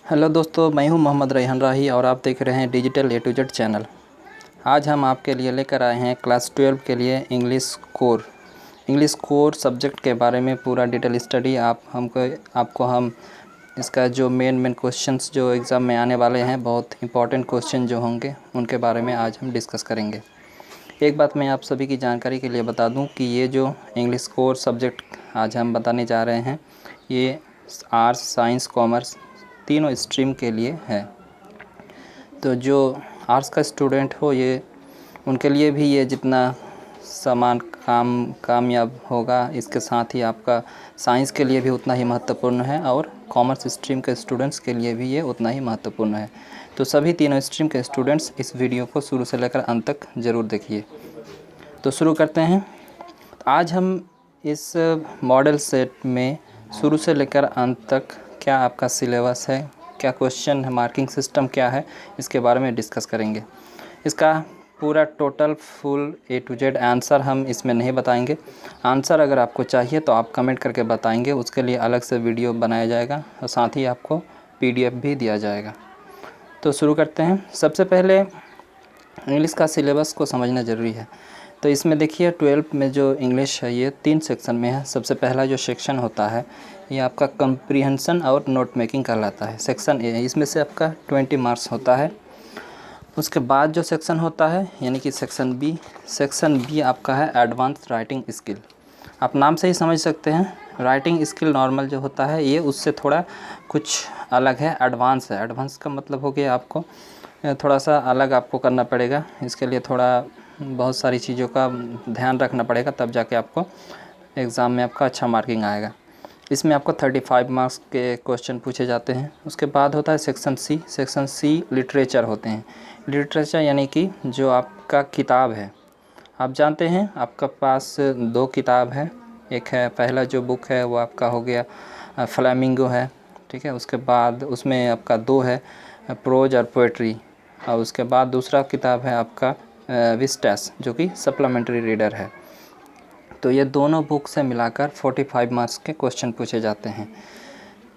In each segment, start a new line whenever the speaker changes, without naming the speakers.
Hello दोस्तों, मैं हूं मोहम्मद रेहान राही और आप देख रहे हैं digital A to Z channel. आज हम आपके लिए लेकर आए हैं क्लास 12 के लिए इंग्लिश कोर सब्जेक्ट के बारे में पूरा डिटेल स्टडी। आपको हम इसका जो मेन क्वेश्चंस जो एग्ज़ाम में आने वाले हैं, बहुत इंपॉर्टेंट क्वेश्चन जो होंगे उनके बारे में आज हम डिस्कस करेंगे। एक बात मैं आप सभी की जानकारी के लिए बता दूं कि ये जो इंग्लिश कोर सब्जेक्ट आज हम बताने जा रहे हैं, ये आर्ट्स, साइंस, कॉमर्स तीनों स्ट्रीम के लिए है। तो जो आर्ट्स का स्टूडेंट हो, ये उनके लिए भी ये जितना समान कामयाब होगा, इसके साथ ही आपका साइंस के लिए भी उतना ही महत्वपूर्ण है और कॉमर्स स्ट्रीम के स्टूडेंट्स के लिए भी ये उतना ही महत्वपूर्ण है। तो सभी तीनों स्ट्रीम के स्टूडेंट्स इस वीडियो को शुरू से लेकर अंत तक ज़रूर देखिए। तो शुरू करते हैं। आज हम इस मॉडल सेट में शुरू से लेकर अंत तक क्या आपका सिलेबस है, क्या क्वेश्चन है, मार्किंग सिस्टम क्या है, इसके बारे में डिस्कस करेंगे। इसका पूरा total full A to Z answer हम इसमें नहीं बताएंगे। आंसर अगर आपको चाहिए तो आप कमेंट करके बताएंगे, उसके लिए अलग से वीडियो बनाया जाएगा और साथ ही आपको पीडीएफ भी दिया जाएगा। तो शुरू करते हैं। सबसे पहले इंग्लिश का सिलेबस को समझना ज़रूरी है। तो इसमें देखिए 12 में जो इंग्लिश है ये 3 सेक्शन में है। सबसे पहला जो सेक्शन होता है ये आपका कंप्रीहेंशन और नोट मेकिंग कहलाता है, सेक्शन ए। इसमें से आपका 20 मार्क्स होता है। उसके बाद जो सेक्शन होता है यानी कि सेक्शन बी आपका है एडवांस राइटिंग स्किल। आप नाम से ही समझ सकते हैं, राइटिंग स्किल नॉर्मल जो होता है ये उससे थोड़ा कुछ अलग है, एडवांस है। एडवांस का मतलब हो गया आपको थोड़ा सा अलग आपको करना पड़ेगा। इसके लिए थोड़ा बहुत सारी चीज़ों का ध्यान रखना पड़ेगा, तब जाके आपको एग्ज़ाम में आपका अच्छा मार्किंग आएगा। इसमें आपको 35 मार्क्स के क्वेश्चन पूछे जाते हैं। उसके बाद होता है सेक्शन सी लिटरेचर होते हैं। लिटरेचर यानी कि जो आपका किताब है, आप जानते हैं आपका पास 2 किताब है। एक है पहला जो बुक है वो आपका हो गया फ्लेमिंगो है, ठीक है। उसके बाद उसमें आपका 2 है प्रोज और पोएट्री, और उसके बाद दूसरा किताब है आपका विस्टस जो कि सप्लीमेंट्री रीडर है। तो ये दोनों बुक से मिलाकर 45 मार्क्स के क्वेश्चन पूछे जाते हैं।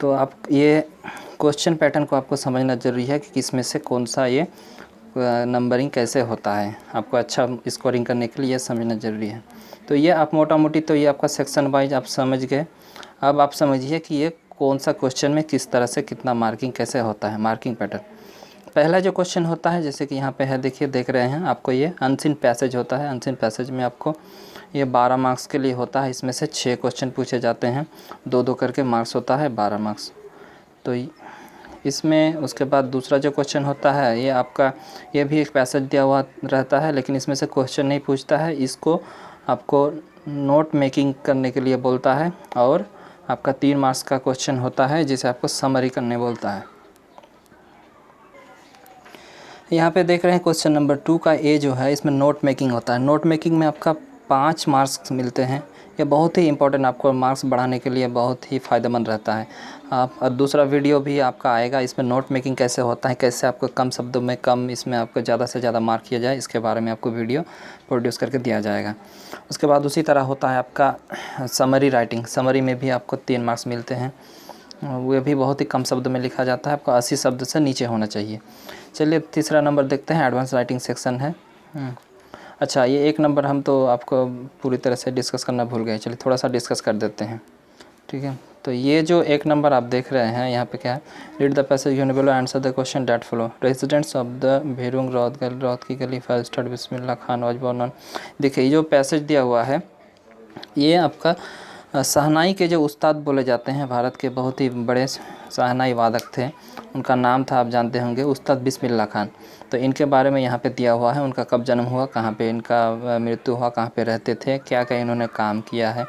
तो आप ये क्वेश्चन पैटर्न को आपको समझना ज़रूरी है कि किस में से कौन सा ये नंबरिंग कैसे होता है। आपको अच्छा स्कोरिंग करने के लिए समझना ज़रूरी है। तो ये आप मोटा मोटी तो ये आपका सेक्शन वाइज आप समझ गए। अब आप समझिए कि ये कौन सा क्वेश्चन में किस तरह से कितना मार्किंग कैसे होता है, मार्किंग पैटर्न। पहला जो क्वेश्चन होता है जैसे कि यहाँ पे है, देखिए देख रहे हैं आपको, ये अनसीन पैसेज होता है। अनसीन पैसेज में आपको ये 12 मार्क्स के लिए होता है। इसमें से 6 क्वेश्चन पूछे जाते हैं, 2-2 करके मार्क्स होता है, 12 मार्क्स। तो इसमें उसके बाद दूसरा जो क्वेश्चन होता है ये आपका, ये भी एक पैसेज दिया हुआ रहता है, लेकिन इसमें से क्वेश्चन नहीं पूछता है। इसको आपको नोट मेकिंग करने के लिए बोलता है, और आपका 3 मार्क्स का क्वेश्चन होता है जिसे आपको समरी करने बोलता है। यहाँ पे देख रहे हैं क्वेश्चन नंबर 2 का ए जो है, इसमें नोट मेकिंग होता है। नोट मेकिंग में आपका 5 मार्क्स मिलते हैं। ये बहुत ही इंपॉर्टेंट, आपको मार्क्स बढ़ाने के लिए बहुत ही फ़ायदेमंद रहता है। आप दूसरा वीडियो भी आपका आएगा, इसमें नोट मेकिंग कैसे होता है, कैसे आपको कम शब्दों में कम इसमें आपको ज़्यादा से ज़्यादा मार्क किया जाए, इसके बारे में आपको वीडियो प्रोड्यूस करके दिया जाएगा। उसके बाद उसी तरह होता है आपका समरी राइटिंग। समरी में भी आपको 3 मार्क्स मिलते हैं। वो भी बहुत ही कम शब्द में लिखा जाता है, आपको 80 शब्द से नीचे होना चाहिए। चलिए तीसरा नंबर देखते हैं, एडवांस राइटिंग सेक्शन है। अच्छा, ये 1 नंबर हम तो आपको पूरी तरह से डिस्कस करना भूल गए। चलिए थोड़ा सा डिस्कस कर देते हैं, ठीक है। तो ये जो 1 नंबर आप देख रहे हैं यहाँ पे क्या है, read the passage given below, answer the question that follow. Residents of the Bhirung Raut की गली five star Bismillah Khan was born on. देखिए ये जो पैसेज दिया हुआ है ये आपका शहनाई के जो उस्ताद बोले जाते हैं, भारत के बहुत ही बड़े शहनाई वादक थे, उनका नाम था, आप जानते होंगे, उस्ताद बिस्मिल्लाह खान। तो इनके बारे में यहाँ पे दिया हुआ है, उनका कब जन्म हुआ, कहाँ पे इनका मृत्यु हुआ, कहाँ पे रहते थे, क्या क्या इन्होंने काम किया है,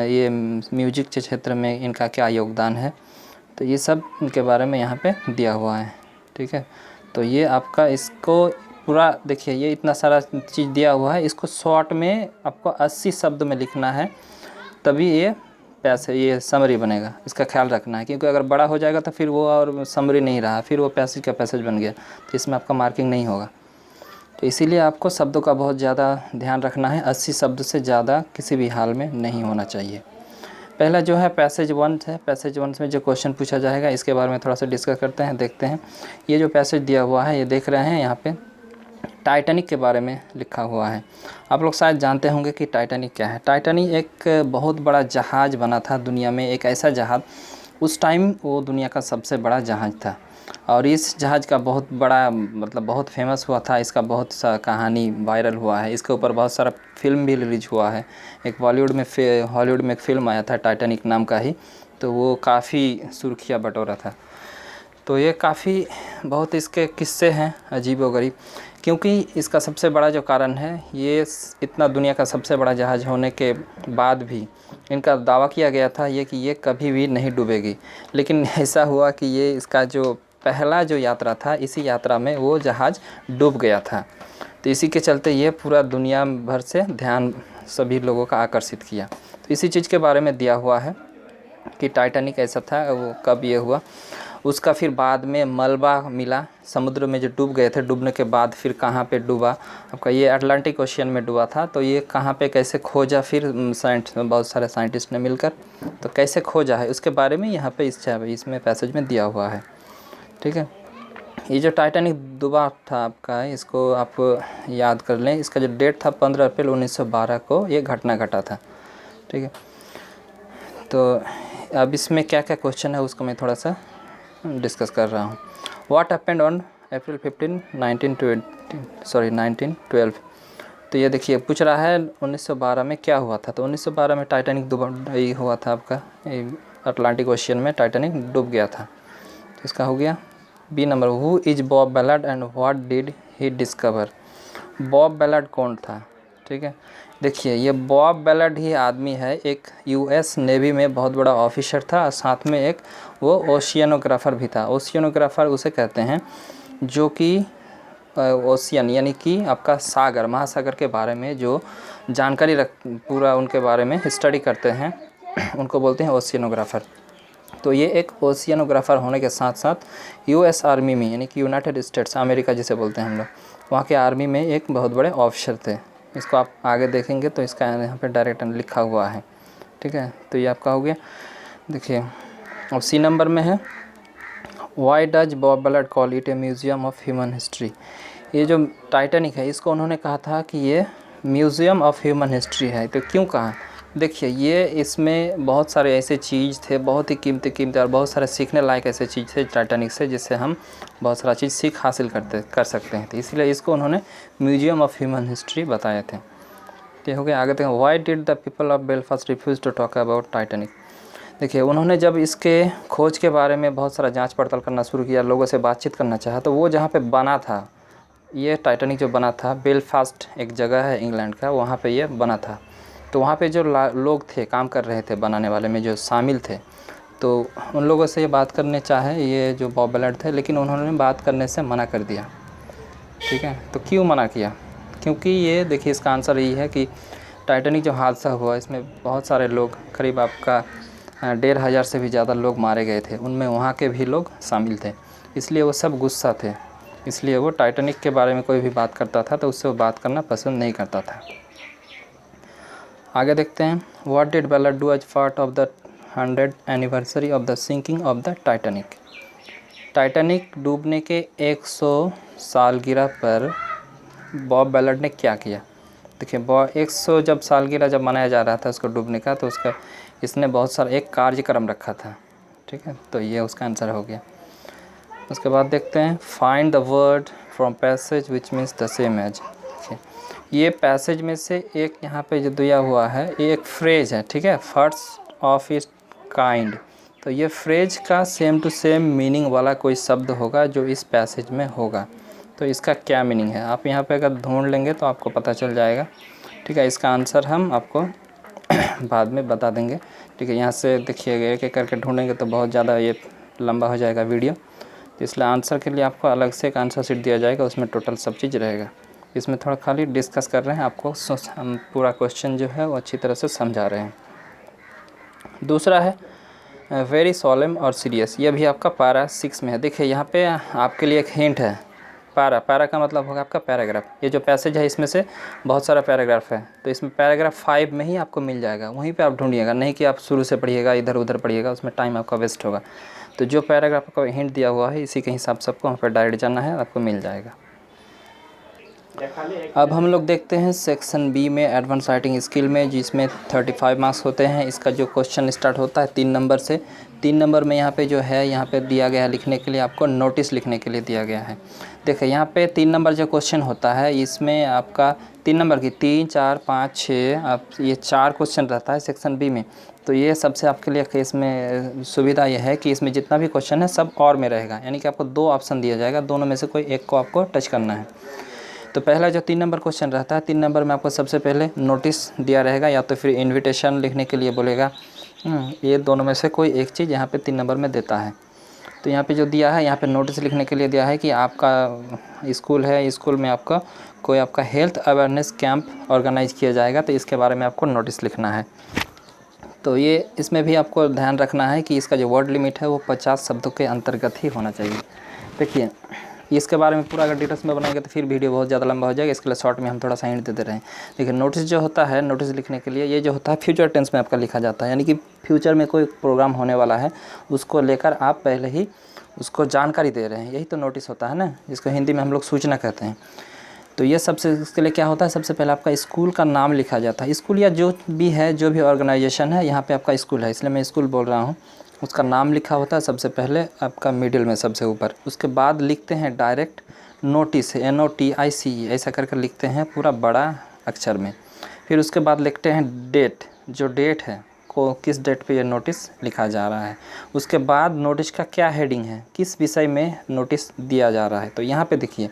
ये म्यूजिक के क्षेत्र में इनका क्या योगदान है, तो ये सब इनके बारे में यहाँ पे दिया हुआ है, ठीक है। तो ये आपका इसको पूरा देखिए, ये इतना सारा चीज़ दिया हुआ है, इसको शॉर्ट में आपको 80 शब्द में लिखना है, तभी ये समरी बनेगा। इसका ख्याल रखना है, क्योंकि अगर बड़ा हो जाएगा तो फिर वो और समरी नहीं रहा, फिर वो पैसेज का पैसेज बन गया, तो इसमें आपका मार्किंग नहीं होगा। तो इसीलिए आपको शब्दों का बहुत ज़्यादा ध्यान रखना है। 80 शब्द से ज़्यादा किसी भी हाल में नहीं होना चाहिए। पहला जो है पैसेज 1 है। पैसेज 1 में जो क्वेश्चन पूछा जाएगा इसके बारे में थोड़ा सा डिस्कस करते हैं, देखते हैं। ये जो पैसेज दिया हुआ है, ये देख रहे हैं यहाँ पे टाइटैनिक के बारे में लिखा हुआ है। आप लोग शायद जानते होंगे कि टाइटैनिक क्या है। टाइटैनिक एक बहुत बड़ा जहाज़ बना था दुनिया में, एक ऐसा जहाज़, उस टाइम वो दुनिया का सबसे बड़ा जहाज़ था। और इस जहाज़ का बहुत बड़ा मतलब बहुत फेमस हुआ था, इसका बहुत सा कहानी वायरल हुआ है, इसके ऊपर बहुत सारा फिल्म भी रिलीज हुआ है। एक हॉलीवुड में एक फ़िल्म आया था टाइटैनिक नाम का ही, तो वो काफ़ी सुर्खियाँ बटोरा था। तो ये काफ़ी बहुत इसके किस्से हैं अजीबोगरीब, क्योंकि इसका सबसे बड़ा जो कारण है, ये इतना दुनिया का सबसे बड़ा जहाज़ होने के बाद भी इनका दावा किया गया था कि ये कभी भी नहीं डूबेगी। लेकिन ऐसा हुआ कि ये इसका जो पहला जो यात्रा था, इसी यात्रा में वो जहाज़ डूब गया था। तो इसी के चलते ये पूरा दुनिया भर से ध्यान सभी लोगों का आकर्षित किया। तो इसी चीज़ के बारे में दिया हुआ है कि टाइटैनिक ऐसा था, वो कब ये हुआ। उसका फिर बाद में मलबा मिला समुद्र में, जो डूब गए थे, डूबने के बाद फिर कहाँ पे डूबा, आपका ये अटलांटिक ओशियन में डूबा था। तो ये कहाँ पे कैसे खोजा, फिर बहुत सारे साइंटिस्ट ने मिलकर तो कैसे खोजा है उसके बारे में यहाँ पे इसमें पैसेज में दिया हुआ है। ठीक है, ये जो टाइटैनिक डूबा था आपका, इसको आप याद कर लें। इसका जो डेट था 15 अप्रैल 1912 को ये घटना घटा था। ठीक है, तो अब इसमें क्या क्या क्वेश्चन है उसको मैं थोड़ा सा डिस्कस कर रहा हूँ। What happened on April 15 1912। तो ये देखिए पूछ रहा है 1912 में क्या हुआ था। तो 1912 में टाइटैनिक डूबा हुआ था आपका, अटलांटिक ओशियन में टाइटैनिक डूब गया था। तो इसका हो गया B number. Who is Bob Ballard and what did he discover. Bob Ballard कौन था। ठीक है, देखिए ये बॉब बैलार्ड ही आदमी है, एक यूएस नेवी में बहुत बड़ा ऑफिसर था, और साथ में एक वो ओशियनोग्राफर भी था। ओशियनोग्राफर उसे कहते हैं जो कि ओशियन यानी कि आपका सागर, महासागर के बारे में जो जानकारी पूरा उनके बारे में स्टडी करते हैं, उनको बोलते हैं ओशियनोग्राफर। तो ये एक ओशियनोग्राफर होने के साथ साथ यूएस आर्मी में, यानी कि यूनाइटेड स्टेट्स अमेरिका जिसे बोलते हैं हम लोग, वहाँ के आर्मी में एक बहुत बड़े ऑफिसर थे। इसको आप आगे देखेंगे तो इसका यहाँ पे डायरेक्ट लिखा हुआ है। ठीक है, तो ये आपका हो गया। देखिए अब सी नंबर में है, why does Bob Ballard call it a museum of human history. ये जो टाइटैनिक है इसको उन्होंने कहा था कि ये म्यूज़ियम ऑफ ह्यूमन हिस्ट्री है। तो क्यों कहा, देखिए ये इसमें बहुत सारे ऐसे चीज़ थे, बहुत ही कीमती और बहुत सारे सीखने लायक ऐसे चीज़ थे टाइटैनिक से, जिससे हम बहुत सारा चीज़ सीख हासिल कर सकते हैं। तो इसलिए इसको उन्होंने म्यूज़ियम ऑफ ह्यूमन हिस्ट्री बताए थे। तो हो गया। आगे देखो, why did the people of Belfast refuse to talk about Titanic. देखिए उन्होंने जब इसके खोज के बारे में बहुत सारा जांच पड़ताल करना शुरू किया, लोगों से बातचीत करना चाहा, तो वो जहाँ पे बना था, ये टाइटैनिक जो बना था, बेलफास्ट एक जगह है इंग्लैंड का, वहाँ पे ये बना था। तो वहाँ पे जो लोग थे, काम कर रहे थे बनाने वाले में जो शामिल थे, तो उन लोगों से ये बात करने चाहे ये जो बॉब बैलार्ड थे, लेकिन उन्होंने बात करने से मना कर दिया। ठीक है, तो क्यों मना किया, क्योंकि ये देखिए इसका आंसर यही है कि टाइटैनिक जो हादसा हुआ इसमें बहुत सारे लोग, करीब आपका 1500 से भी ज़्यादा लोग मारे गए थे, उनमें वहाँ के भी लोग शामिल थे, इसलिए वो सब गुस्सा थे, इसलिए वो टाइटैनिक के बारे में कोई भी बात करता था तो उससे वो बात करना पसंद नहीं करता था। आगे देखते हैं, what did Ballard do as part of the 100th anniversary of the sinking of the Titanic. Titanic डूबने के 100 सालगिरह पर बॉब बैलार्ड ने क्या किया। देखिए 100 जब सालगिरह जब मनाया जा रहा था उसको डूबने का, तो उसका इसने बहुत सारा एक कार्यक्रम रखा था। ठीक है, तो ये उसका आंसर हो गया। उसके बाद देखते हैं, find the word from passage which means the same as. ये पैसेज में से एक यहाँ पे जो दिया हुआ है, ये एक फ्रेज है। ठीक है, फर्स्ट ऑफ इस काइंड, तो ये फ्रेज का सेम टू सेम मीनिंग वाला कोई शब्द होगा जो इस पैसेज में होगा। तो इसका क्या मीनिंग है आप यहाँ पे अगर ढूंढ लेंगे तो आपको पता चल जाएगा। ठीक है, इसका आंसर हम आपको बाद में बता देंगे। ठीक है, यहाँ से देखिएगा, एक एक करके ढूंढेंगे तो बहुत ज़्यादा ये लंबा हो जाएगा वीडियो, तो इसलिए आंसर के लिए आपको अलग से एक आंसर शीट दिया जाएगा, उसमें टोटल सब चीज़ रहेगा। इसमें थोड़ा खाली डिस्कस कर रहे हैं, आपको हम पूरा क्वेश्चन जो है वो अच्छी तरह से समझा रहे हैं। दूसरा है वेरी सॉलेम और सीरियस, ये भी आपका पारा 6 में है। देखिए यहाँ पे आपके लिए एक हिंट है, पैरा का मतलब होगा आपका पैराग्राफ। ये जो पैसेज है इसमें से बहुत सारा पैराग्राफ है, तो इसमें पैराग्राफ 5 में ही आपको मिल जाएगा, वहीं पे आप ढूंढिएगा, नहीं कि आप शुरू से पढ़िएगा इधर उधर पढ़िएगा, उसमें टाइम आपका वेस्ट होगा। तो जो पैराग्राफ आपको हिंट दिया हुआ है इसी के हिसाब से आपको वहाँ पर डायरेक्ट जाना है, आपको मिल जाएगा। अब हम लोग देखते हैं सेक्शन बी में एडवांस राइटिंग स्किल में, जिसमें 35 मार्क्स होते हैं। इसका जो क्वेश्चन स्टार्ट होता है 3 नंबर से। 3 नंबर में यहाँ पे जो है, यहाँ पे दिया गया है लिखने के लिए, आपको नोटिस लिखने के लिए दिया गया है। देखिए यहाँ पे 3 नंबर जो क्वेश्चन होता है इसमें आपका 3 नंबर की 3, 4, 5, 6 आप ये 4 क्वेश्चन रहता है सेक्शन बी में। तो ये सबसे आपके लिए केस में सुविधा यह है कि इसमें जितना भी क्वेश्चन है सब और में रहेगा, यानी कि आपको 2 ऑप्शन दिया जाएगा, दोनों में से कोई एक को आपको टच करना है। तो पहला जो 3 नंबर क्वेश्चन रहता है, 3 नंबर में आपको सबसे पहले नोटिस दिया रहेगा या तो फिर इनविटेशन लिखने के लिए बोलेगा। ये दोनों में से कोई एक चीज़ यहाँ पे 3 नंबर में देता है। तो यहाँ पे जो दिया है, यहाँ पे नोटिस लिखने के लिए दिया है कि आपका स्कूल है, स्कूल में आपका कोई आपका हेल्थ अवेयरनेस कैंप ऑर्गेनाइज किया जाएगा, तो इसके बारे में आपको नोटिस लिखना है। तो ये इसमें भी आपको ध्यान रखना है कि इसका जो वर्ड लिमिट है वो 50 शब्दों के अंतर्गत ही होना चाहिए। देखिए इसके बारे में पूरा अगर डिटेल्स में बनाएंगे तो फिर वीडियो बहुत ज़्यादा लंबा हो जाएगा, इसके लिए शॉर्ट में हम थोड़ा सा हिंट देते रहें। देखिए नोटिस जो होता है, नोटिस लिखने के लिए ये जो होता है फ्यूचर टेंस में आपका लिखा जाता है, यानी कि फ्यूचर में कोई प्रोग्राम होने वाला है उसको लेकर आप पहले ही उसको जानकारी दे रहे हैं, यही तो नोटिस होता है ना, जिसको हिंदी में हम लोग सूचना कहते हैं। तो ये सबसे इसके लिए क्या होता है, सबसे पहले आपका स्कूल का नाम लिखा जाता है। स्कूल या जो भी है, जो भी ऑर्गेनाइजेशन है, यहाँ पे आपका स्कूल है इसलिए मैं स्कूल बोल रहा हूँ, उसका नाम लिखा होता है सबसे पहले आपका मिडिल में सबसे ऊपर। उसके बाद लिखते हैं डायरेक्ट नोटिस, NOTICE ऐसा करके लिखते हैं पूरा बड़ा अक्षर में। फिर उसके बाद लिखते हैं डेट, जो डेट है को किस डेट पे ये नोटिस लिखा जा रहा है। उसके बाद नोटिस का क्या हेडिंग है, किस विषय में नोटिस दिया जा रहा है। तो यहाँ पे देखिए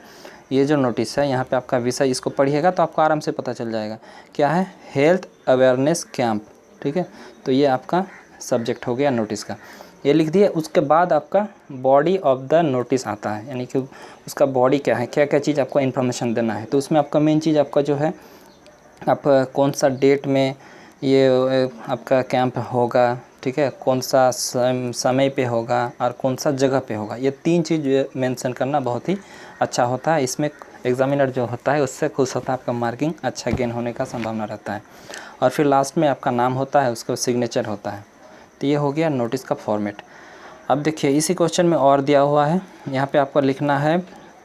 ये जो नोटिस है यहाँ पे आपका विषय, इसको पढ़िएगा तो आपको आराम से पता चल जाएगा क्या है, हेल्थ अवेयरनेस कैंप। ठीक है, तो ये आपका सब्जेक्ट हो गया नोटिस का, ये लिख दिए। उसके बाद आपका बॉडी ऑफ द नोटिस आता है, यानी कि उसका बॉडी क्या है, क्या क्या चीज़ आपको इन्फॉर्मेशन देना है। तो उसमें आपका मेन चीज़ आपका जो है, आप कौन सा डेट में ये आपका कैंप होगा, ठीक है, कौन सा समय पे होगा और कौन सा जगह पे होगा, ये 3 चीज़ मेंशन करना बहुत ही अच्छा होता है। इसमें एग्जामिनर जो होता है उससे खुश होता है, आपका मार्किंग अच्छा गेन होने का संभावना रहता है। और फिर लास्ट में आपका नाम होता है, उसका सिग्नेचर होता है। तो ये हो गया नोटिस का फॉर्मेट। अब देखिए इसी क्वेश्चन में और दिया हुआ है, यहाँ पे आपको लिखना है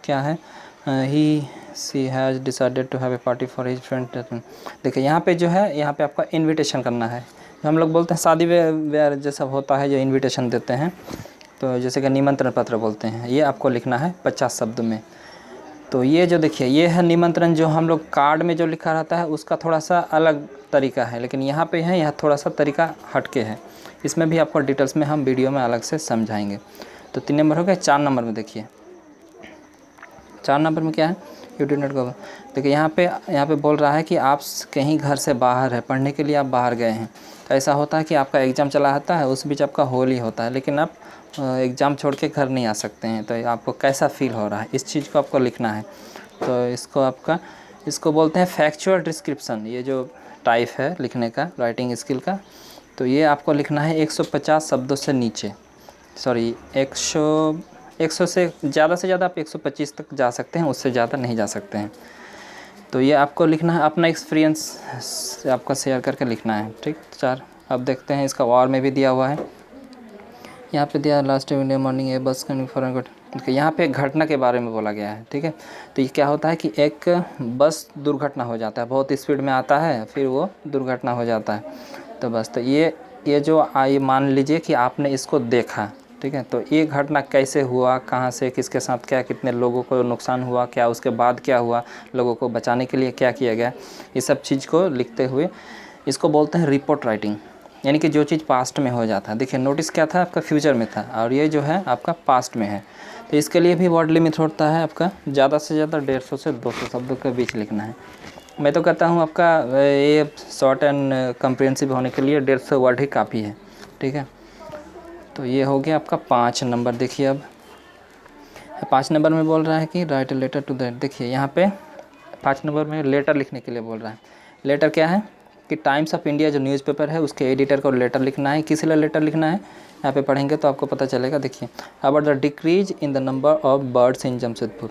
क्या है, she has decided to have a party for his friend. देखिए यहाँ पे जो है, यहाँ पे आपका इनविटेशन करना है। हम लोग बोलते हैं शादी ब्याह जैसा होता है जो इनविटेशन देते हैं, तो जैसे कि निमंत्रण पत्र बोलते हैं, ये आपको लिखना है 50 शब्द में। तो ये जो देखिए ये है निमंत्रण, जो हम लोग कार्ड में जो लिखा रहता है उसका थोड़ा सा अलग तरीका है, लेकिन यहाँ पे है, यहाँ थोड़ा सा तरीका हटके है। इसमें भी आपको डिटेल्स में हम वीडियो में अलग से समझाएंगे। तो 3 नंबर हो गया। 4 नंबर में देखिए, 4 नंबर में क्या है, यू डिड नॉट गो। देखिए यहाँ पे बोल रहा है कि आप कहीं घर से बाहर है, पढ़ने के लिए आप बाहर गए हैं। तो ऐसा होता है कि आपका एग्ज़ाम चला आता है, उस बीच आपका होली होता है, लेकिन आप एग्ज़ाम छोड़ के घर नहीं आ सकते हैं। तो आपको कैसा फ़ील हो रहा है, इस चीज़ को आपको लिखना है। तो इसको बोलते हैं फैक्चुअल डिस्क्रिप्शन। ये जो टाइप है लिखने का, राइटिंग स्किल का, तो ये आपको लिखना है 150 शब्दों से नीचे, सॉरी 100 से ज़्यादा आप 125 तक जा सकते हैं, उससे ज़्यादा नहीं जा सकते हैं। तो ये आपको लिखना है, अपना एक्सपीरियंस आपका शेयर करके लिखना है। ठीक, 4। अब देखते हैं इसका और में भी दिया हुआ है, यहाँ पे दिया लास्ट मॉर्निंग ए बस फॉर गुड। यहाँ पे एक घटना के बारे में बोला गया है। ठीक है, तो ये क्या होता है कि एक बस दुर्घटना हो जाता है, बहुत स्पीड में आता है, फिर वो दुर्घटना हो जाता है। तो बस तो ये जो आइए मान लीजिए कि आपने इसको देखा, ठीक है, तो ये घटना कैसे हुआ, कहाँ से, किसके साथ क्या, कितने लोगों को नुकसान हुआ, क्या उसके बाद क्या हुआ, लोगों को बचाने के लिए क्या किया गया, ये सब चीज़ को लिखते हुए इसको बोलते हैं रिपोर्ट राइटिंग, यानी कि जो चीज़ पास्ट में हो जाता है। देखिए नोटिस क्या था, आपका फ्यूचर में था, और ये जो है आपका पास्ट में है। तो इसके लिए भी वर्ड लिमिट होता है आपका ज़्यादा से ज़्यादा 150 से 200 शब्दों के बीच लिखना है। मैं तो कहता हूँ आपका ये शॉर्ट एंड कम्प्रिहेंसिव होने के लिए 150 वर्ड ही काफ़ी है। ठीक है, तो ये हो गया आपका 5 नंबर। देखिए अब 5 नंबर में बोल रहा है कि write a letter to that. देखिए यहाँ पे 5 नंबर में लेटर लिखने के लिए बोल रहा है। लेटर क्या है कि टाइम्स ऑफ इंडिया जो न्यूज़पेपर है उसके एडिटर को लेटर लिखना है। किस लिए लेटर लिखना है, यहाँ पे पढ़ेंगे तो आपको पता चलेगा। देखिए about the decrease in the number of birds in Jamshedpur.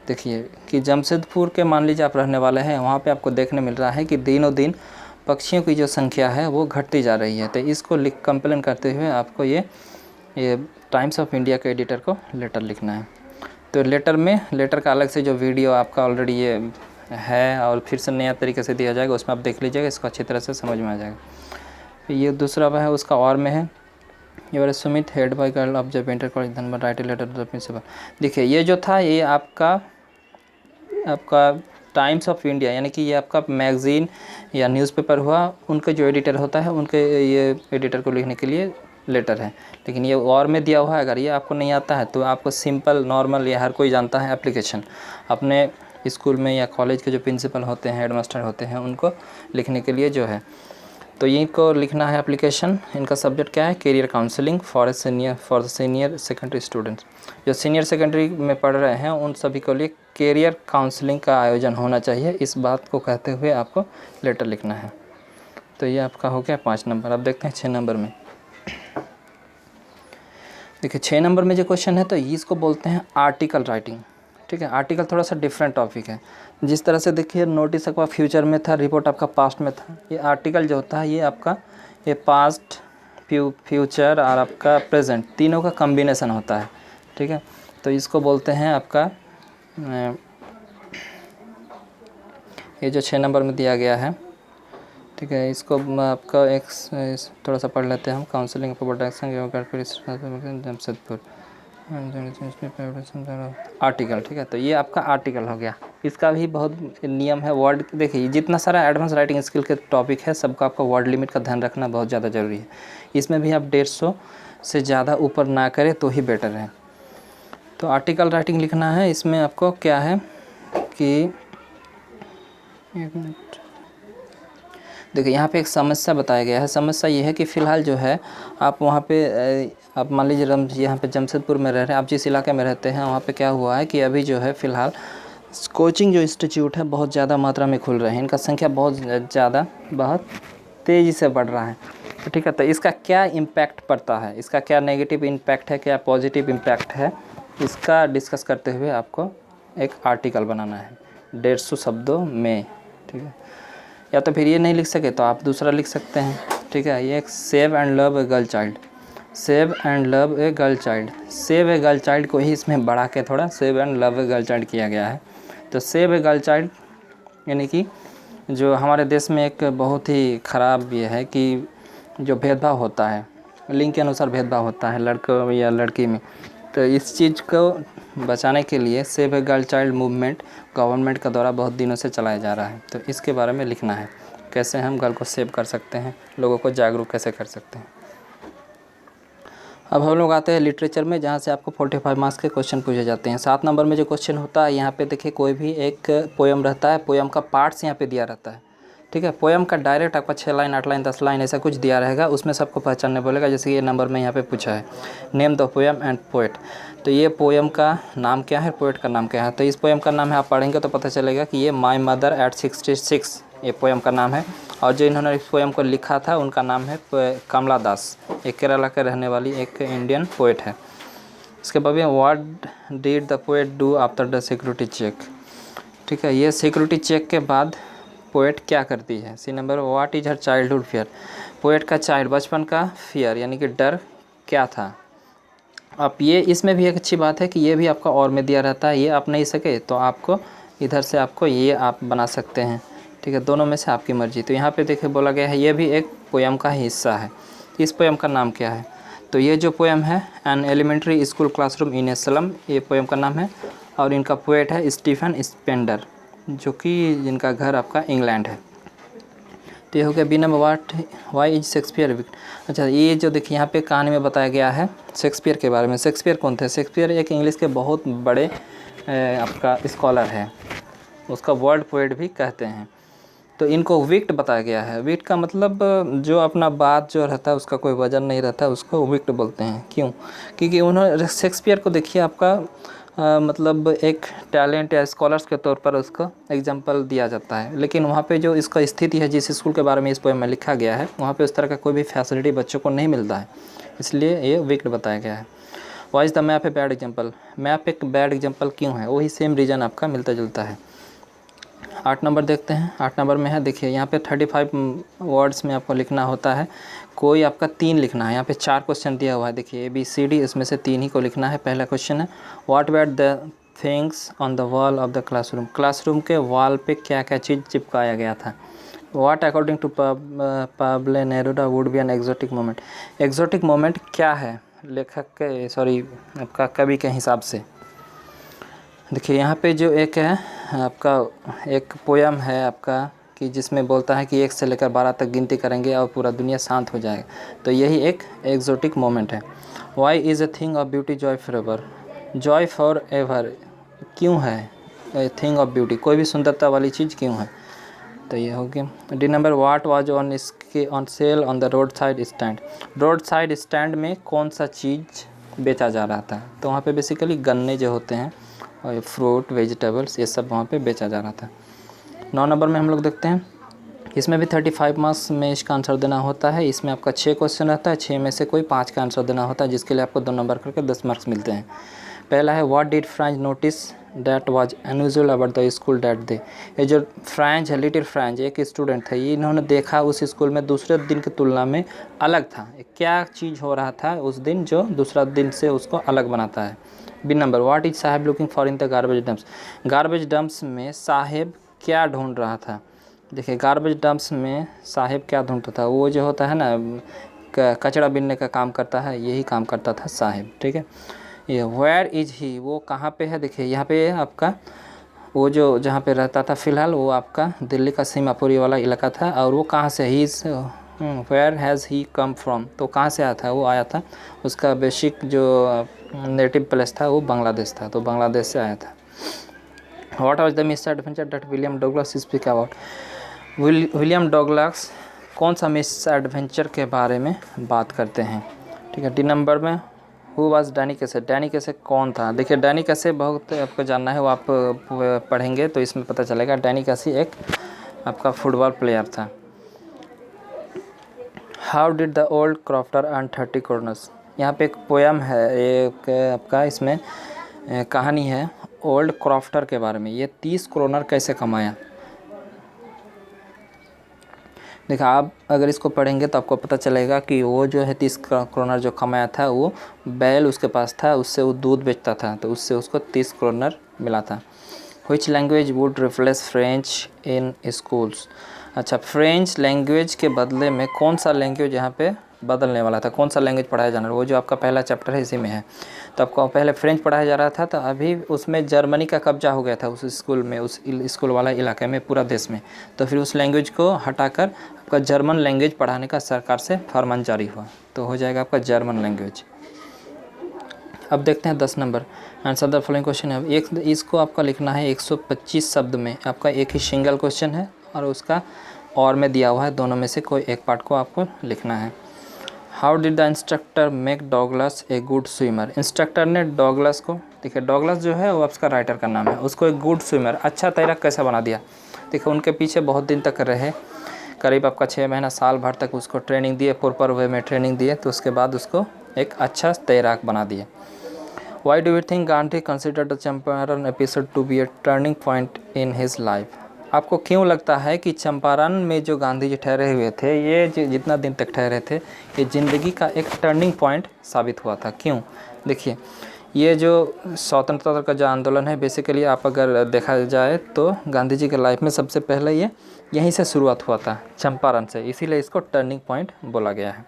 देखिए कि जमशेदपुर के मान लीजिए आप रहने वाले हैं, वहाँ पे आपको देखने मिल रहा है कि दिनों दिन पक्षियों की जो संख्या है वो घटती जा रही है। तो इसको कंप्लेन करते हुए आपको ये टाइम्स ऑफ इंडिया के एडिटर को लेटर लिखना है। तो लेटर का अलग से जो वीडियो आपका ऑलरेडी ये है और फिर से नया तरीके से दिया जाएगा, उसमें आप देख लीजिएगा, इसको अच्छी तरह से समझ में आ जाएगा। फिर ये दूसरा वह है, उसका और में है, your Sumit head by girl of जब inter college Dhanbad write letter to the principal. देखिए ये जो था ये आपका टाइम्स ऑफ इंडिया, यानी कि ये आपका मैगज़ीन या न्यूज़पेपर हुआ, उनके जो एडिटर होता है उनके ये एडिटर को लिखने के लिए लेटर है। लेकिन ये और में दिया हुआ है, अगर ये आपको नहीं आता है तो आपको सिंपल नॉर्मल, ये हर कोई जानता है, एप्लीकेशन अपने स्कूल में या कॉलेज के जो प्रिंसिपल होते हैं, हेडमास्टर होते हैं, उनको लिखने के लिए जो है, तो इनको लिखना है एप्लीकेशन। इनका सब्जेक्ट क्या है, career counselling for the senior secondary students. जो सीनियर सेकेंडरी में पढ़ रहे हैं उन सभी के लिए कैरियर काउंसलिंग का आयोजन होना चाहिए, इस बात को कहते हुए आपको लेटर लिखना है। तो ये आपका हो गया 5 नंबर। अब देखते हैं 6 नंबर में। देखिए 6 नंबर में जो क्वेश्चन है तो इसको बोलते हैं आर्टिकल राइटिंग। ठीक है, आर्टिकल थोड़ा सा डिफरेंट टॉपिक है। जिस तरह से देखिए नोटिस आपका फ्यूचर में था, रिपोर्ट आपका पास्ट में था, ये आर्टिकल जो होता है ये आपका ये पास्ट, फ्यूचर और आपका प्रेजेंट तीनों का कम्बिनेशन होता है। ठीक है, तो इसको बोलते हैं आपका ये जो 6 नंबर में दिया गया है। ठीक है, इसको आपका एक थोड़ा सा पढ़ लेते हैं हम। Counselling for protection Jamshedpur article. ठीक है, तो ये आपका आर्टिकल हो गया। इसका भी बहुत नियम है। वर्ड देखिए, जितना सारा एडवांस राइटिंग स्किल के टॉपिक है सबका आपका वर्ड लिमिट का ध्यान रखना बहुत ज़्यादा ज़रूरी है। इसमें भी आप 150 से ज़्यादा ऊपर ना करें तो ही बेटर है। तो आर्टिकल राइटिंग लिखना है। इसमें आपको क्या है कि एक मिनट, देखिए यहाँ पे एक समस्या बताया गया है। समस्या ये है कि फ़िलहाल जो है आप वहाँ पे आप मान लीजिए यहाँ पे जमशेदपुर में रह रहे हैं, आप जिस इलाके में रहते हैं वहाँ पे क्या हुआ है कि अभी जो है फ़िलहाल कोचिंग जो इंस्टीट्यूट है बहुत ज़्यादा मात्रा में खुल रहे हैं। इनका संख्या बहुत तेज़ी से बढ़ रहा है। तो ठीक है, तो इसका क्या इम्पैक्ट पड़ता है, इसका क्या नेगेटिव इम्पैक्ट है, क्या पॉजिटिव इम्पैक्ट है, इसका डिस्कस करते हुए आपको एक आर्टिकल बनाना है 150 शब्दों में। ठीक है, या तो फिर ये नहीं लिख सके तो आप दूसरा लिख सकते हैं। ठीक है, ये एक save and love a girl child, save and love a girl child, save a girl child को ही इसमें बढ़ा के थोड़ा save and love a girl child किया गया है। तो सेव ए गर्ल चाइल्ड यानी कि जो हमारे देश में एक बहुत ही ख़राब ये है कि जो भेदभाव होता है, लिंग के अनुसार भेदभाव होता है लड़कों या लड़की में, तो इस चीज़ को बचाने के लिए save a girl child movement government का द्वारा बहुत दिनों से चलाया जा रहा है। तो इसके बारे में लिखना है, कैसे हम गर्ल को सेव कर सकते हैं, लोगों को जागरूक कैसे कर सकते हैं। अब हम लोग आते हैं लिटरेचर में, जहाँ से आपको 45 मार्क्स के क्वेश्चन पूछे जाते हैं। 7 नंबर में जो क्वेश्चन होता है यहाँ पे देखिए कोई भी एक पोएम रहता है, पोएम का पार्ट्स यहाँ पे दिया रहता है। ठीक है, पोएम का डायरेक्ट आपका 6 लाइन 8 लाइन 10 लाइन ऐसा कुछ दिया रहेगा, उसमें सबको पहचानने बोलेगा। जैसे ये नंबर में यहाँ पे पूछा है name the poem and poet, तो ये पोएम का नाम क्या है, पोएट का नाम क्या है। तो इस पोएम का नाम है, आप पढ़ेंगे तो पता चलेगा कि ये माई मदर एट 66 ये पोएम का नाम है। और जो इन्होंने इस पोएम को लिखा था उनका नाम है कमला दास, एक केरला के रहने वाली एक इंडियन पोएट है। इसके बाद what did the poet do after the security check. ठीक है, ये सिक्योरिटी चेक के बाद पोएट क्या करती है। C number what is her childhood fear, poet का बचपन का फियर यानी कि डर क्या था। अब ये इसमें भी एक अच्छी बात है कि ये भी आपका और में दिया रहता है, ये आप नहीं सके तो आपको इधर से आपको ये आप बना सकते हैं। ठीक है, दोनों में से आपकी मर्जी। तो यहाँ पे देखिए बोला गया है ये भी एक पोएम का हिस्सा है। इस पोएम का नाम क्या है, तो ये जो पोएम है an elementary school classroom in a slum, ये पोएम का नाम है। और इनका पोएट है स्टीफन स्पेंडर, जो कि जिनका घर आपका इंग्लैंड है। तो ये हो गया B number why is Shakespeare wicked. अच्छा, ये जो देखिए यहाँ पे कहानी में बताया गया है शेक्सपियर के बारे में। शेक्सपियर कौन थे, शेक्सपियर एक इंग्लिश के बहुत बड़े आपका स्कॉलर है, उसका वर्ल्ड पोएट भी कहते हैं। तो इनको विक्ट बताया गया है। विक्ट का मतलब जो अपना बात जो रहता है उसका कोई वजन नहीं रहता, उसको विक्ट बोलते हैं। क्यों, क्योंकि उन्होंने शेक्सपियर को देखिए आपका मतलब एक टैलेंट या स्कॉलर्स के तौर पर उसको एग्जांपल दिया जाता है। लेकिन वहाँ पे जो इसका स्थिति है, जिस स्कूल के बारे में इस पोएम में लिखा गया है, वहाँ पे उस तरह का कोई भी फैसिलिटी बच्चों को नहीं मिलता है, इसलिए ये विक्ट बताया गया है। Why is the map a bad example, map एक बैड एग्जाम्पल क्यों है, वही सेम रीज़न आपका मिलता जुलता है। 8 नंबर देखते हैं। 8 नंबर में है, देखिए यहाँ पे 35 वर्ड्स में आपको लिखना होता है, कोई आपका 3 लिखना है। यहाँ पे 4 क्वेश्चन दिया हुआ है, देखिए ABCD, इसमें से 3 ही को लिखना है। पहला क्वेश्चन है what were the things on the wall of the classroom, classroom के वॉल पे क्या क्या चीज़ चिपकाया गया था। What according to Pablo Neruda would be an exotic moment, exotic moment क्या है लेखक के आपका कवि के हिसाब से। देखिए यहाँ पे जो एक है आपका एक पोयम है आपका कि जिसमें बोलता है कि 1 से लेकर 12 तक गिनती करेंगे और पूरा दुनिया शांत हो जाएगा, तो यही एक एग्जोटिक मोमेंट है। Why is a thing of beauty joy for ever, joy for ever क्यों है ए थिंग ऑफ ब्यूटी, कोई भी सुंदरता वाली चीज़ क्यों है, तो ये हो गया। D number what was on इसके on sale on the roadside stand, roadside stand में कौन सा चीज़ बेचा जा रहा था, तो वहाँ पे बेसिकली गन्ने जो होते हैं और फ्रूट वेजिटेबल्स ये सब वहाँ पे बेचा जा रहा था। 9 नंबर में हम लोग देखते हैं, इसमें भी 35 मार्क्स में इसका आंसर देना होता है। इसमें आपका 6 क्वेश्चन रहता है, 6 में से कोई 5 का आंसर देना होता है, जिसके लिए आपको 2 नंबर करके 10 मार्क्स मिलते हैं। पहला है what did French notice that was unusual about the school that day, ये जो फ्रेंच है, लिटिल फ्रेंच एक स्टूडेंट थे, ये इन्होंने देखा उस स्कूल में दूसरे दिन की तुलना में अलग था, क्या चीज़ हो रहा था उस दिन जो दूसरा दिन से उसको अलग बनाता है। B number what is Saheb looking for in the garbage dumps, garbage dumps में साहेब क्या ढूंढ रहा था। देखिए गार्बेज डम्प्स में साहेब क्या ढूंढता था, वो जो होता है ना कचरा बीनने का काम करता है, यही काम करता था साहेब, ठीक है। ये वेयर इज ही, वो कहाँ पे है, देखिए यहाँ पे आपका वो जो जहाँ पे रहता था फ़िलहाल वो आपका दिल्ली का सीमापुरी वाला इलाका था, और वो कहाँ से he where has he come from, तो कहाँ से आया था, वो आया था उसका बेसिक जो नेटिव प्लेस था वो बांग्लादेश था, तो बांग्लादेश से आया था। What was the miss adventure that William Douglas speak about, William Douglas कौन सा मिस एडवेंचर के बारे में बात करते हैं, ठीक है। डी नंबर में हु वाज डैनी कैसे, डैनी कैसे कौन था। देखिए डैनी कैसे बहुत आपको जानना है, वो आप पढ़ेंगे तो इसमें पता चलेगा। डैनी कैसे एक आपका फुटबॉल प्लेयर था। How did the old crofter earn 30 crores, यहाँ पे एक पोयम है, एक आपका इसमें कहानी है ओल्ड क्रॉफ्टर के बारे में, ये 30 करोड़ कैसे कमाया। देखा आप अगर इसको पढ़ेंगे तो आपको पता चलेगा कि वो जो है 30 करोड़ जो कमाया था, वो बैल उसके पास था, उससे वो दूध बेचता था, तो उससे उसको 30 करोड़ मिला था। Which language would replace French in schools, अच्छा फ्रेंच लैंग्वेज के बदले में कौन सा लैंग्वेज यहाँ पे बदलने वाला था, कौन सा लैंग्वेज पढ़ाया जाना, वो जो आपका पहला चैप्टर है इसी में है। तो आपको पहले फ्रेंच पढ़ाया जा रहा था, तो अभी उसमें जर्मनी का कब्जा हो गया था उस स्कूल में, उस स्कूल वाला इलाके में, पूरा देश में, तो फिर उस लैंग्वेज को हटाकर आपका जर्मन लैंग्वेज पढ़ाने का सरकार से फरमान जारी हुआ, तो हो जाएगा आपका जर्मन लैंग्वेज। अब देखते हैं 10 number, answer the following question है। एक इसको आपका लिखना है 125 शब्द में, आपका एक ही सिंगल क्वेश्चन है और उसका और में दिया हुआ है, दोनों में से कोई एक पार्ट को आपको लिखना है। How did the instructor make Douglas a good swimmer, instructor ने डॉगलस को, देखिए डॉगलस जो है वो आपका राइटर का नाम है, उसको एक गुड स्विमर अच्छा तैराक कैसे बना दिया। देखिए उनके पीछे बहुत दिन तक रहे, करीब आपका 6 महीना साल भर तक उसको ट्रेनिंग दिए, प्रॉपर वे में ट्रेनिंग दिए, तो उसके बाद उसको एक अच्छा तैराक बना दिए। Why do you think Gandhi consider the Champaran episode to be a turning point in his life, आपको क्यों लगता है कि चंपारण में जो गांधी जी ठहरे हुए थे, ये जितना दिन तक ठहरे थे, ये ज़िंदगी का एक टर्निंग पॉइंट साबित हुआ था, क्यों। देखिए ये जो स्वतंत्रता का जो आंदोलन है, बेसिकली आप अगर देखा जाए तो गांधी जी के लाइफ में सबसे पहले ये यहीं से शुरुआत हुआ था, चंपारण से, इसीलिए इसको टर्निंग पॉइंट बोला गया है।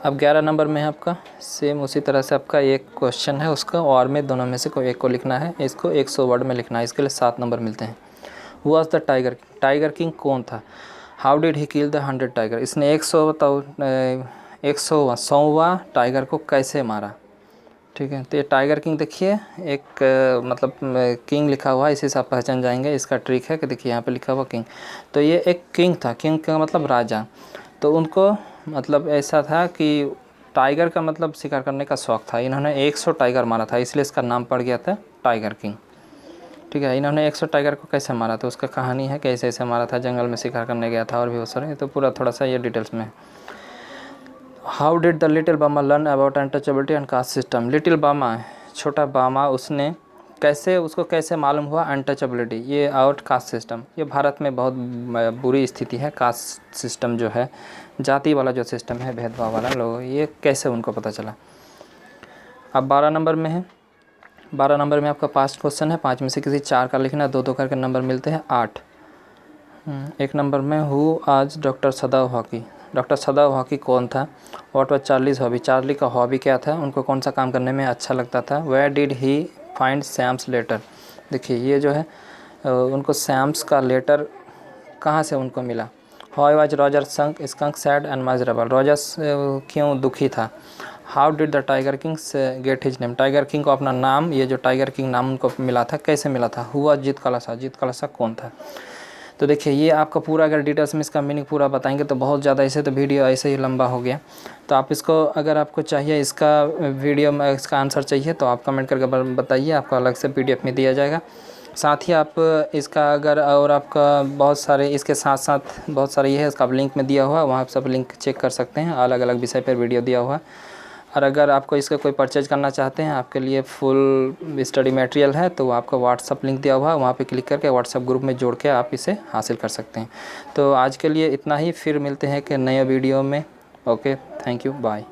अब 11 नंबर में है आपका सेम उसी तरह से आपका एक क्वेश्चन है, उसका और में दोनों में से कोई एक को लिखना है, इसको 100 वर्ड में लिखना है, इसके लिए 7 नंबर मिलते हैं। Who was the tiger, tiger king कौन था। How did he kill the 100 tiger, इसने 100वां टाइगर को कैसे मारा, ठीक है। तो ये टाइगर किंग देखिए एक मतलब किंग लिखा हुआ है, इसी से आप पहचान जाएंगे, इसका ट्रिक है कि देखिए यहाँ पे लिखा हुआ किंग, तो ये एक किंग था, किंग का मतलब राजा, तो उनको मतलब ऐसा था कि टाइगर का मतलब शिकार करने का शौक़ था, इन्होंने 100 टाइगर मारा था, इसलिए इसका नाम पड़ गया था टाइगर किंग, ठीक है। इन्होंने 100 टाइगर को कैसे मारा था, उसका कहानी है कैसे मारा था, जंगल में शिकार करने गया था और भी बहुत सारे, तो पूरा थोड़ा सा ये डिटेल्स में है। हाउ डिड द लिटिल बामा learn about untouchability and caste system. Little बामा, छोटा बामा, उसने उसको कैसे मालूम हुआ अनटचेबिलिटी ये और कास्ट सिस्टम। ये भारत में बहुत बुरी स्थिति है। कास्ट सिस्टम जो है, जाति वाला जो सिस्टम है, भेदभाव वाला लोग, ये कैसे उनको पता चला। अब 12 नंबर में है। 12 नंबर में आपका पास्ट क्वेश्चन है। 5 में से किसी 4 का लिखना, 2-2 करके नंबर मिलते हैं 8। 1 नंबर में हु आज डॉक्टर सदाव हॉकी। डॉक्टर सदाव हॉकी कौन था। What was Charlie's hobby. Charlie का हॉबी क्या था, उनको कौन सा काम करने में अच्छा लगता था। Where did he find Sam's letter. देखिए ये जो है उनको सैम्स का लेटर कहाँ से उनको मिला। How was Roger sunk skunk sad and miserable. Rogers क्यों दुखी था। How did the tiger king get his name. Tiger king को अपना नाम, ये जो टाइगर किंग नाम उनको मिला था, कैसे मिला था। हुआ जीत कलशा। जीत कलशा कौन था। तो देखिए ये आपका पूरा अगर डिटेल्स में इसका मीनिंग पूरा बताएंगे तो बहुत ज़्यादा, ऐसे तो वीडियो ऐसे ही लंबा हो गया। तो आप इसको, अगर आपको चाहिए इसका वीडियो में इसका आंसर चाहिए तो आप कमेंट करके बताइए, आपको अलग से PDF में दिया जाएगा। साथ ही आप इसका अगर, और आपका बहुत सारे इसके साथ साथ बहुत सारे ये है, इसका लिंक में दिया हुआ है, वहाँ सब लिंक चेक कर सकते हैं। अलग अलग विषय पर वीडियो दिया हुआ है। और अगर आपको इसका कोई परचेज करना चाहते हैं, आपके लिए फुल स्टडी मटेरियल है, तो आपका व्हाट्सअप लिंक दिया हुआ है, वहाँ पे क्लिक करके व्हाट्सअप ग्रुप में जोड़ के आप इसे हासिल कर सकते हैं। तो आज के लिए इतना ही, फिर मिलते हैं कि नए वीडियो में। Okay, thank you, bye.